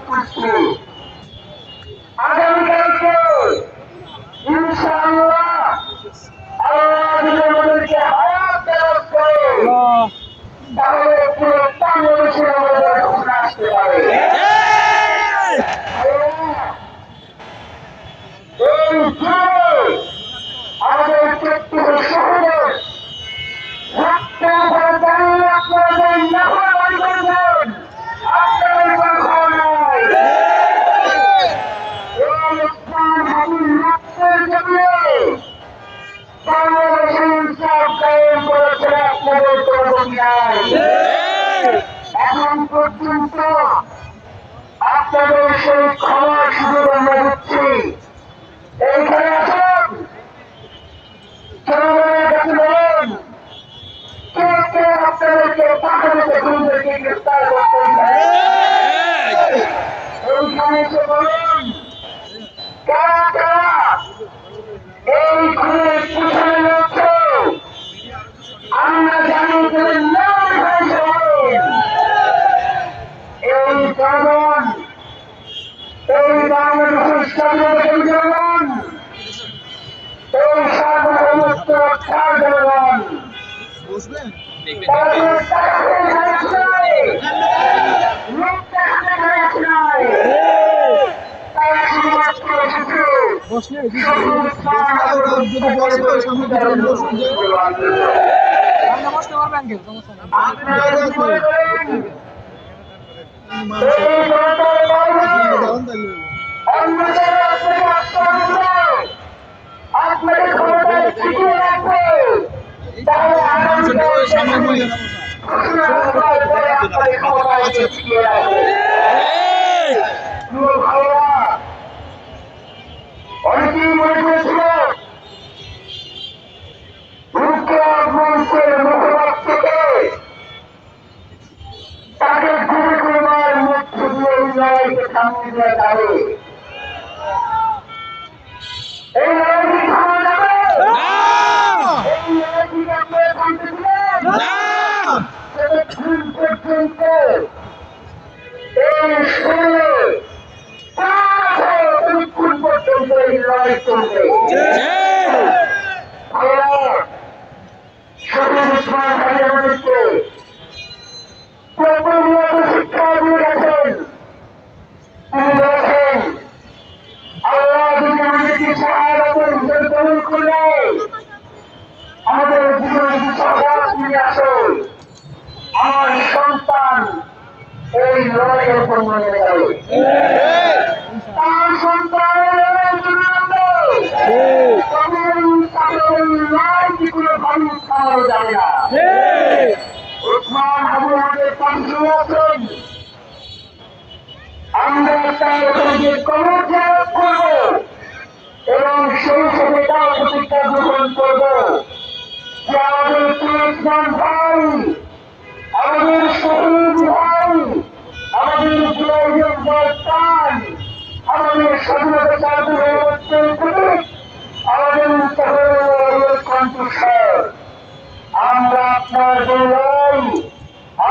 করছি আগামীকালকে ইনশাআল্লাহ আল্লাহ যদি আমাদেরকে হায়াত দান করে তাহলে পুরো বাংলাদেশের আমাদের ঘুরে আসতে পারে। এই আমাদের প্রত্যেক শহরে আপনাদের নাফরমানি করবেন, আপনাদের কথা নাই। ওসমান হাদির রক্তের জমিয়ে বাংলাদেশে ইনসাফ কায়েম করেছেন আপনাদের কোনো নাই। এখন পর্যন্ত আপনাদের সেই ক্ষমা সুযোগ আমরা দিচ্ছি। এইখানে আসুন, জনগণের কাছে বলুন কে কে আপনাদেরকে পাঠানোতে খুনদেরকে গ্রেফতার করতে চায়। এইখানে এসে বলুন কারা কারা এই খুনের পিছনে রয়েছে। আমরা জানি তাদের নাম হয়েছে এই জনগণ, এই বাংলাদেশের স্বাধীনতার জনগণ, এই সার্বভৌমত্ব রক্ষার জনগণ। তাদের টাকা খেয়ে খাচ্ছে নাই, লোক টাকা খেয়ে খাচ্ছে নাই। তারা শুধুমাত্র এসেছে আপনাকে ক্ষমতায় টিকিয়ে রাখবে, তাহলে অনেকেই মনে করেছিল মুখপাত থেকে তাকে গুলি করবার মধ্য দিয়ে এই লড়াইকে সামনে দেওয়া যাবে। এই লড়াইটি থামা যাবে, এই লড়াইটিকে আপনারা থামতে দিলেন পর্যন্ত এই শরীরে পর্যন্ত এই লড়াই চলবে। শহীদ ওসমান হাদি আমাদেরকে শিক্ষা দিয়ে গেছেন। তিনি বলেছেন আল্লাহ যদি আমাদেরকে শাহাদাতের ভিতরে কবুল করলে আমাদের জীবনে সফল নিয়ে আসে, আমার সন্তান এই লড়াইয়ের উপর মনে যাবে, তার সন্তানের লড়াই জন্য লড়াইটি কোনো ভালো খাওয়ানো যাবে না। ওসমান হাদি আমাদের পাশে আছেন, আমরা তার ওখানে কবর জিয়ারত করব এবং সেই সাথে তার প্রতিজ্ঞা গ্রহণ করব যে আমাদের ওসমান ভাই, আমাদের শহীদ ভাই, আমাদের প্রাণ, আমাদের স্বাধীনতা সার্বভৌমত্বের প্রতীক, আমাদের কণ্ঠস্বর। আমরা আপনার যে লড়াই,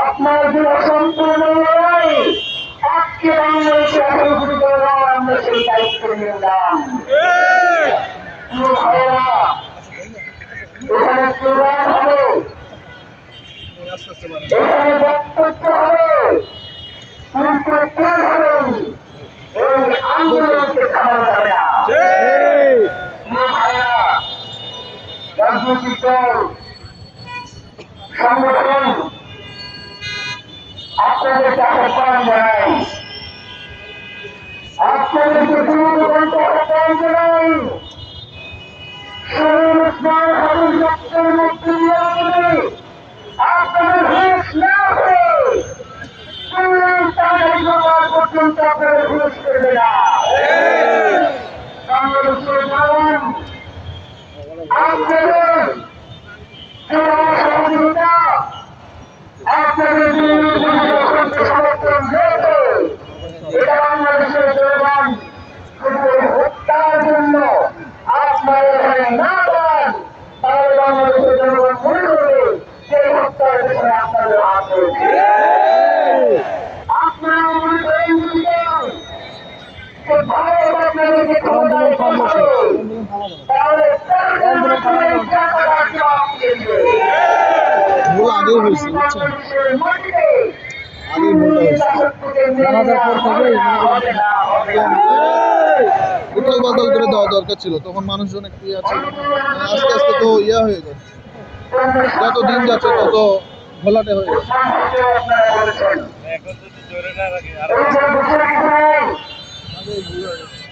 আপনার যে অসম্পূর্ণ লড়াই আজকে বাংলাদেশে এখন শুরু করলাম, আমরা সেই দায়িত্ব নিয়ে নিলাম। এখানে স্লোগান হবে, এখানে বক্তব্য হবে, কিন্তু কে হবেন এই আন্দোলনকে থামানো যাবে না। রাজনৈতিক দল সংগঠন আপনাদেরকে আহ্বান জানাই, আপনাদেরকে আহ্বান জানাই শহীদ ওসমান হাদির রক্তের মধ্যে দিয়ে আপনাদের হুঁশ না হয়ে পর্যন্ত আপনাদের হুঁশ করবে না। বাংলাদেশের জনগণ আপনাদের সহযোগিতা, আপনাদের সমর্থন রয়েছে, এটা বাংলাদেশের জনগণ শুধু হত্যার জন্য আপনার এখানে না পান, তাহলে বাংলাদেশের জনগণ মনে করবে সেই হত্যার পেছনে আপনাদের হাত রয়েছে। আপনারা মনে করেন আগেই হয়েছে, বুঝছেন? আগেই ভুলটা হয়েছে। জানাজার পর থেকেই উথাল পাতাল করে দেওয়া দরকার ছিল, তখন মানুষজন একটু ইয়া ছিল। আস্তে আস্তে তো ইয়া হয়ে যাচ্ছে, যত দিন যাচ্ছে তত ঘোলাটে হয়ে যাচ্ছে। এখন যদি জোরে না রাখে আগেই ভুল হয়ে গেছে।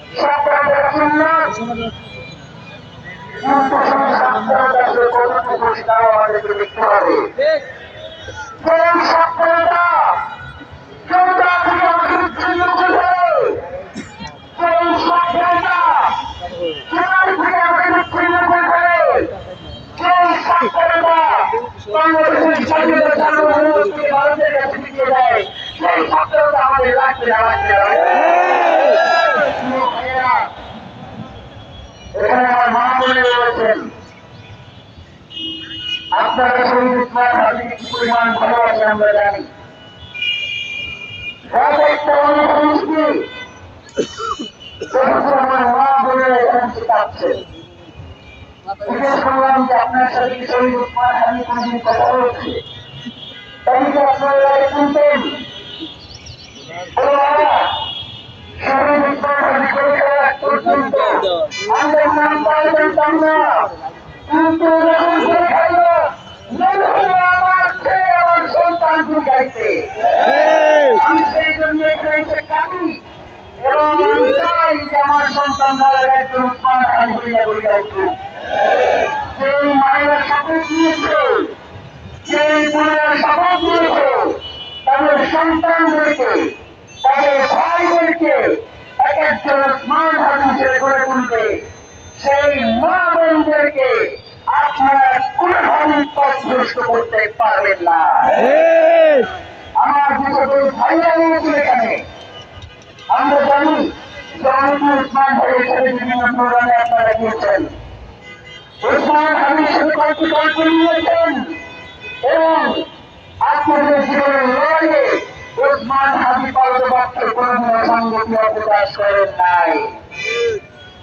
বাংলাদেশের স্বাধীনতা সার্বভৌমত্বকে ভারতের কাছে দিয়ে দেয়, সেই সত্যতা আমাদের লাগবে না, লাগবে না। এখানে আমার মা বলে রয়েছেন, আপনারা শহীদ উসমান হাদিকে কি পরিমাণ ভালোবাসে আমরা জানি। একটা অনুভূতি আমার মা বলে এখানে শেখাচ্ছে। জিজ্ঞেস করলাম যে আপনার সাথে কি শহীদ উসমান হাদি কোনদিন কথা বলছে? তাই কি আপনারা শুনতেন? শহীদ উসমান হাদি পরীক্ষা পর্যন্ত আমাদের নাম পাল্টাম না, কিন্তু যখন পরীক্ষায় আমার ছেলে আমার সন্তান গাইতে আমি সেই জন্য এখানে এসে কাঁদি এবং আমি চাই যে আমার সন্তান দ্বারা একজন উসমান হাদি হইয়া বলে গাইত। সেই মায়ের শপথ নিয়েছে, সেই বোনের শপথ নিয়েছে, তাদের সন্তানদেরকে, তাদের ভাইদেরকে এক একজন উসমান হাদি হিসেবে গড়ে তুলবে। সেই মা বোনদেরকে আপনারা কোনোভাবেই পথভ্রষ্ট করতে পারবেন না। আমার যে সকল ভাইরা রয়েছে এখানে, আমরা জানি যে অনেকে উসমান ভাইয়ের সাথে বিভিন্ন প্রোগ্রামে আপনারা গিয়েছেন, উসমান হাদির সাথে কয়েকটি গল্প নিয়েছেন এবং আপনাদের জীবনের লড়াইয়ে উসমান হাদি পারতপক্ষে কোনদিন সংগতি প্রকাশ করেন নাই।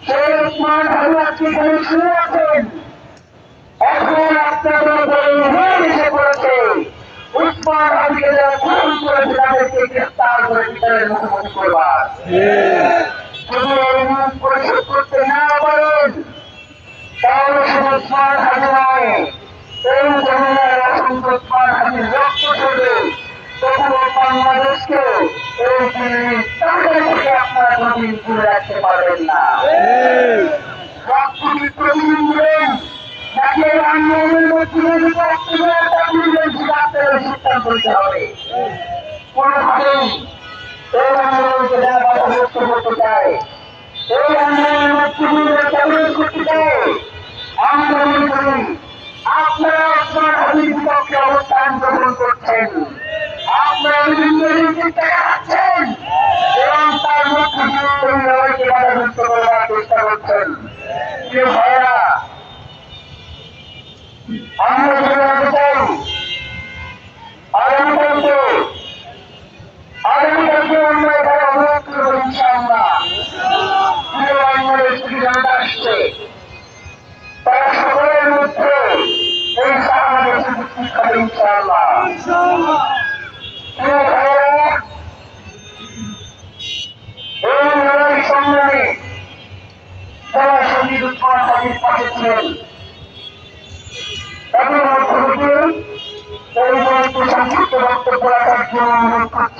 সেই উসমান হাদি আজকে এখানে শুনে আছেন, এখন আপনাদের দলের এসে পড়েছে উসমান হাদিকে যারা খুন করেছে তাদেরকে গ্রেফতার করে বিচারের মুখোমুখি করবার। যদি এই ঋণ পরিশোধ করতে না পারেন তাহলে শুধু উসমান হাদি নয়, এই জমিনের অসংখ্য উসমান হাদির রক্ত ঝরবে, তবুও বাংলাদেশকে এই দিল্লির তাদের থেকে আপনারা কোনদিন দূরে রাখতে পারবেন না। রক্তকে প্রতিদিন দিবেন নাকি আন্দোলনের মধ্যে আপনাদের সিদ্ধান্ত নিতে হবে। কোনোভাবেই এই আন্দোলনকে যারা বাধাগ্রস্ত করতে চায়, এই আন্দোলনের মধ্যে চ্যালেঞ্জ করতে চায়, আন্দোলন করি আপনারা উসমান হাদির বিপক্ষে অবস্থান গ্রহণ করছেন, আপনারা বিভিন্ন নীতি দেখাচ্ছেন এবং তার মধ্যে দিয়ে লড়াইকে বাধাগ্রস্ত করার চেষ্টা করছেন। প্রিয় ভাইয়েরা, আমরা জানতে চাই আগামীকালকে আমরা এখানে অনুরোধ করবো ইনশাআল্লাহ, প্রিয় বাংলাদেশ থেকে জানতে আসছে তারা সকলের মধ্যে এই শাহাদাতের উপস্থিত হবে ইনশাআল্লাহ। প্রিয় ভাইয়েরা, এই লড়াই সংগ্রামে যারা শহীদ উসমান হাদির পাশে ছিলেন তাদের মধ্যে থেকে এই সংক্ষিপ্ত বক্তব্য রাখার জন্য অনুরোধ করছি।